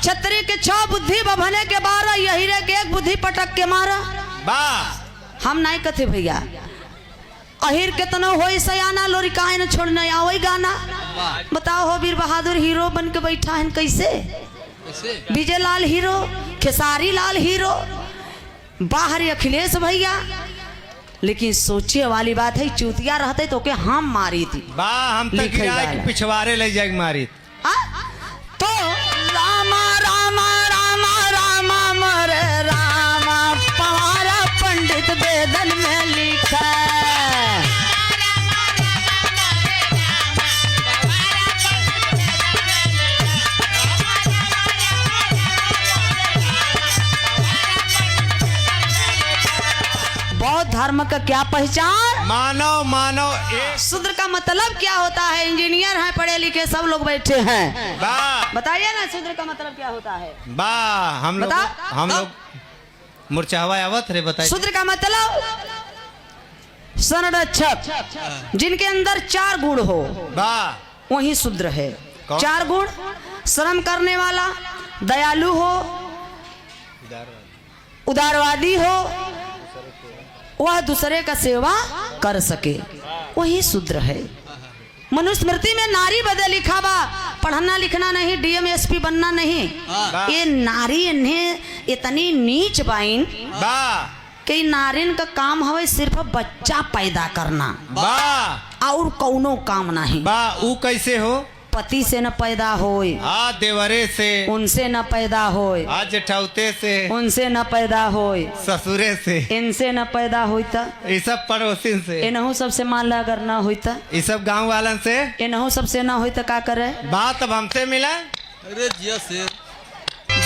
छतरी के 6 बुद्धि बभने के 12 यही रे के 1 बुद्धि पटक के मारा। हम नहीं कथे भैया अहिर केतनो होई सयाना लोरी काहे न छोड़ने आवई गाना। बताओ हो वीर बहादुर हीरो बन के बैठा है कैसे? विजय लाल हीरो, खेसारी लाल हीरो, बाहर अखिलेश भैया। लेकिन सोचे वाली बात है चूतिया रहते तो के हम मारी थी हम तक पिछवाड़े ले जाए मारी तो रामा रामा रामा रामा मरे रामा पवारा पंडित वेदन में लिखा। बौद्ध धर्म का क्या पहचान? मानव मानव शूद्र का मतलब क्या होता है? इंजीनियर हैं, पढ़े लिखे सब लोग बैठे हैं। बताइए ना शूद्र का मतलब क्या होता है? हम लोग मुरचावा आवत रे बताइए। शूद्र का मतलब संरक्षक, जिनके अंदर 4 गुण हो वही शूद्र है। 4 गुण: श्रम करने वाला, दयालु हो, उदारवादी हो, वह दूसरे का सेवा कर सके, वही शूद्र है। मनुस्मृति में नारी बदे लिखा बा, पढ़ना लिखना नहीं, डीएम एसपी बनना नहीं। ये नारी इन्हें इतनी नीच बाइन कि नारिन का काम हवे सिर्फ बच्चा पैदा करना और कौनो काम नहीं। ऊ कैसे हो? पति से न पैदा होए, देवरे से उनसे न पैदा होए, जेठौते से उनसे न पैदा होए, ससुरे से इनसे न पैदा होता, ये सब पड़ोसिन से, इनहू सबसे मान ला अगर ना होता, ये सब गांव वालन से, इनहू सबसे ना होता का करे? बात अब हमसे मिला। अरे जिया से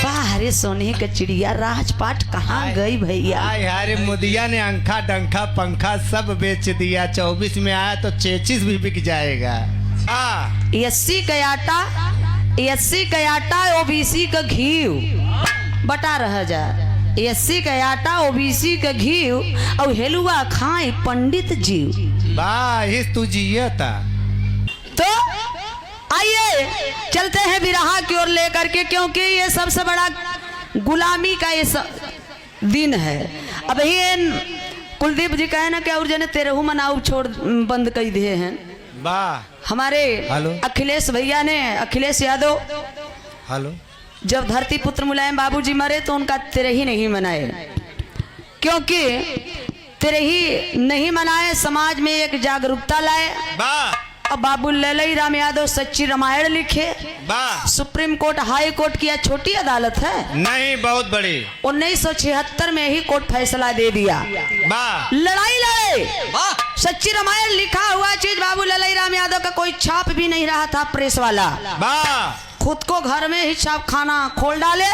बाहरे सोने का चिड़िया राजपाट कहाँ गई भैया? अरे मोदिया ने अंखा डंखा पंखा सब बेच दिया। 24 में आया तो 33 भी बिक जाएगा। 80 का आटा, 80 का आटा, ओबीसी का घी बटा रह जा। 80 का आटा, ओबीसी का घी और हेलुआ खाए पंडित जी। तू जिया था तो आइए चलते हैं बिरहा की ओर लेकर के, क्योंकि ये सबसे बड़ा गुलामी का ये दिन है। अब ये कुलदीप जी कहे ना कि और जने 13 मनाऊ छोड़ बंद कर दिए हैं। हमारे अखिलेश भैया ने, अखिलेश यादव, जब धरती पुत्र मुलायम बाबूजी मरे तो उनका 13 नहीं मनाए, क्योंकि 13 नहीं मनाए, समाज में एक जागरूकता लाए। अब बाबू ललई राम यादव सच्ची रामायण लिखे। सुप्रीम कोर्ट, हाई कोर्ट की छोटी अदालत है नहीं, बहुत बड़ी। 1976 में ही कोर्ट फैसला दे दिया। लड़ाई लड़े, सच्ची रामायण लिखा हुआ चीज बाबू ललई राम यादव का कोई छाप भी नहीं रहा था प्रेस वाला। खुद को घर में ही छाप खाना खोल डाले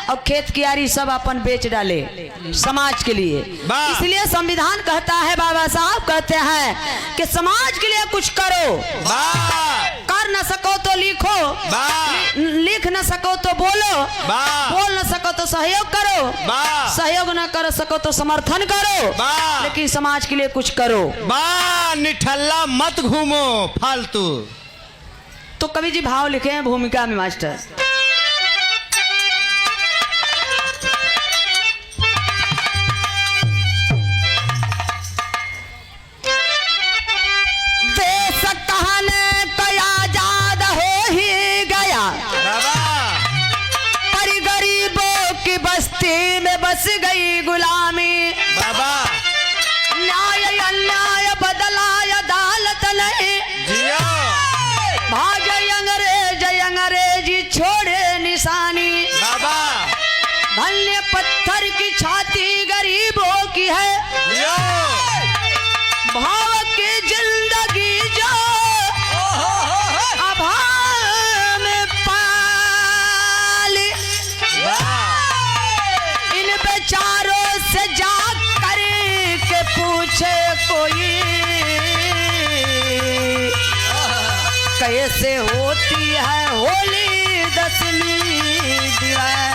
और खेत कियारी सब अपन बेच डाले समाज के लिए। इसलिए संविधान कहता है, बाबा साहब कहते हैं कि समाज के लिए कुछ करो। कर न सको तो लिखो, लिख न सको तो बोलो, बोल न सको तो सहयोग करो, सहयोग न कर सको तो समर्थन करो, लेकिन समाज के लिए कुछ करो। निठल्ला मत घूमो फालतू। तो कवि जी भाव लिखे हैं भूमिका में मास्टर। देश कहने कया आजाद हो ही गया, पर गरीबों की बस्ती में बस गई गुलामी। न्याय अन्याय बदला अदालत नहीं, भाग अंग्रेजी छोड़े निशानी। धन्य पत्थर की छाती गरीबों की है, भाव की जिंदगी जो अभाव में पाली। इन बेचारों से जा कर के पूछे कोई, कैसे होती है होली दशमी दिवाली।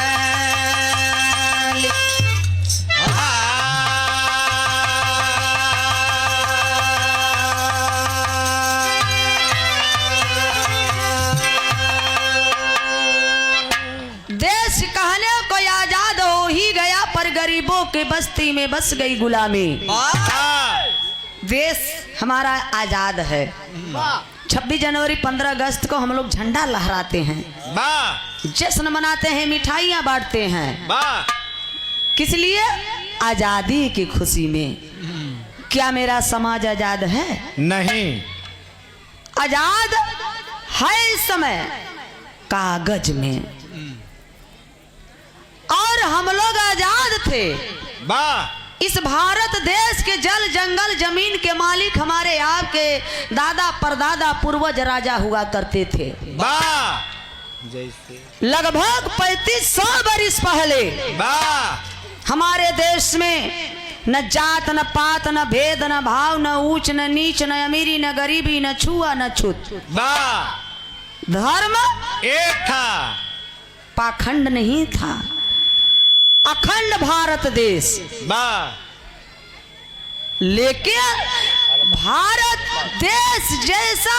देश कहने को आजाद हो ही गया, पर गरीबों के बस्ती में बस गई गुलामी। देश हमारा आजाद है। 26 जनवरी 15 अगस्त को हम लोग झंडा लहराते हैं, जश्न मनाते हैं, मिठाइयाँ बांटते हैं। किस लिए? आजादी की खुशी में। क्या मेरा समाज आजाद है? नहीं। आजाद है इस समय कागज में, और हम लोग आजाद थे। इस भारत देश के जल जंगल जमीन के मालिक हमारे आपके दादा परदादा पूर्वज राजा हुआ करते थे। जैसे लगभग 3500 बरिस पहले हमारे देश में न जात न पात न भेद न भाव न ऊंच न नीच न अमीरी न गरीबी न छुआ न छूत। धर्म एक था, पाखंड नहीं था। अखंड भारत देश। लेकिन भारत देश जैसा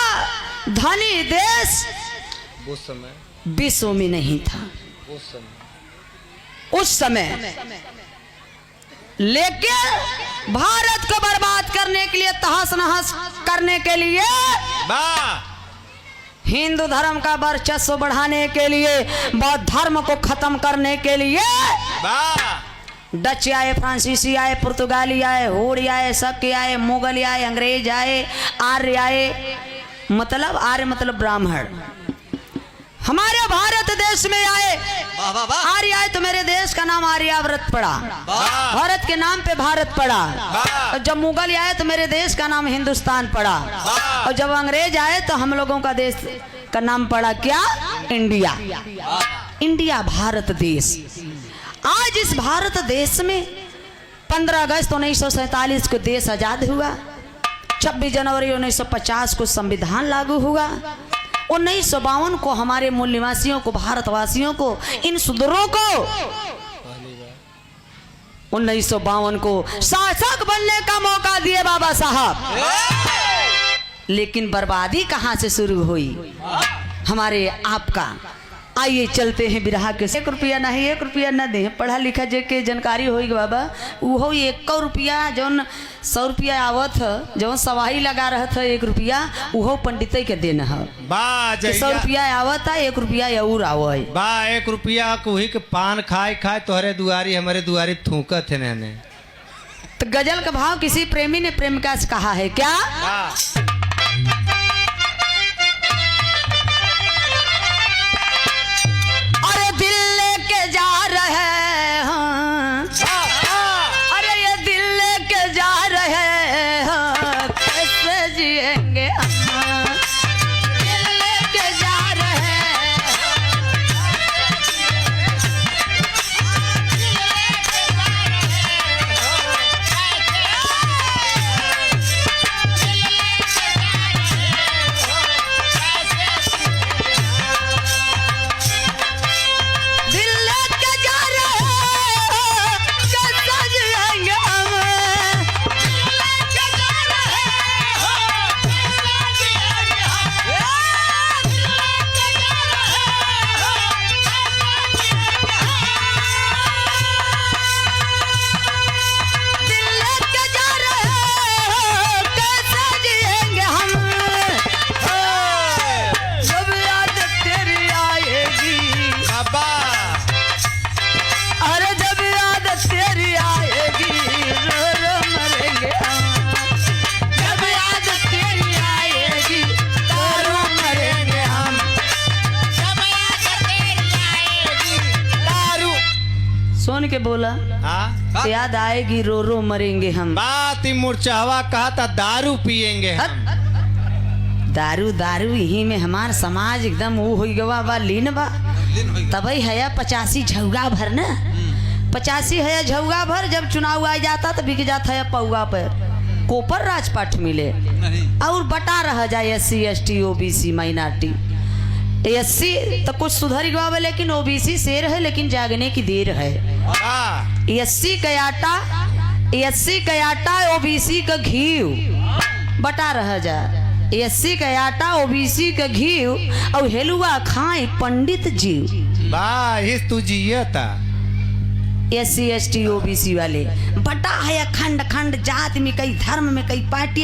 धनी देश उस समय विश्व में नहीं था उस समय। लेकिन भारत को बर्बाद करने के लिए, तहस नहस करने के लिए, हिंदू धर्म का वर्चस्व बढ़ाने के लिए, बौद्ध धर्म को खत्म करने के लिए डच आए, फ्रांसीसी आए, पुर्तगाली आए, होड़ी आए, शक आए, मुगल आए, अंग्रेज आए, आर्य आए। मतलब आर्य मतलब ब्राह्मण हमारे भारत देश में आए। आर्य आए तो मेरे देश का नाम आर्यावर्त पड़ा, भारत के नाम पे भारत पड़ा। और जब मुगल आए तो मेरे देश का नाम हिंदुस्तान पड़ा। और जब अंग्रेज आए तो हम लोगों का देश का नाम पड़ा क्या? इंडिया। इंडिया भारत देश। आज इस भारत देश में 15 अगस्त 1947 को देश आजाद हुआ। 26 जनवरी 1950 को संविधान लागू हुआ। 1952 को हमारे मूल निवासियों को, भारतवासियों को, इन सुदूरों को 1952 को शासक बनने का मौका दिए बाबा साहब। लेकिन बर्बादी कहां से शुरू हुई? हमारे आपका। आइए चलते हैं बिरहा के। 1 रुपया नहीं, 1 रुपया न दे, पढ़ा लिखा जे के जानकारी होगी बाबा। वो 1 रुपया जौन 100 रुपया आवत है, जौन सवाही लगा रहा था 1 रुपया, वो पंडित के देना है। 100 रुपया आवत है, 1 रुपया और आवे। 1 रुपया कोही के पान खाए खाए तोहरे दुआरी हमारे दुआरी थूकत है ने। तो गजल का भाव किसी प्रेमी ने प्रेमिका से कहा है क्या? के बोला याद आएगी रो रो मरेंगे हम। बात ही मुरचावा कहा था दारू पिएंगे हम। दारू दारू यही में हमार समाज एकदम वो हो गवा बा लीन बा। तबई है 85 झौगा भर न 85 है झौगा भर। जब चुनाव आ जाता तो बिक जाता है पौगा पर कोपर राजपाट मिले और बटा रह जाए SC ST OBC minority. SC तो कुछ सुधर गवा लेकिन OBC शेर है लेकिन जागने की देर है। SC का आटा OBC का घी बटा रह जा। SC का आटा OBC का घी और हेलुआ खाए पंडित जी। बाईस तू जिया था। SC ST OBC वाले बटा है अखंड खंड जात में, कई धर्म में, कई पार्टी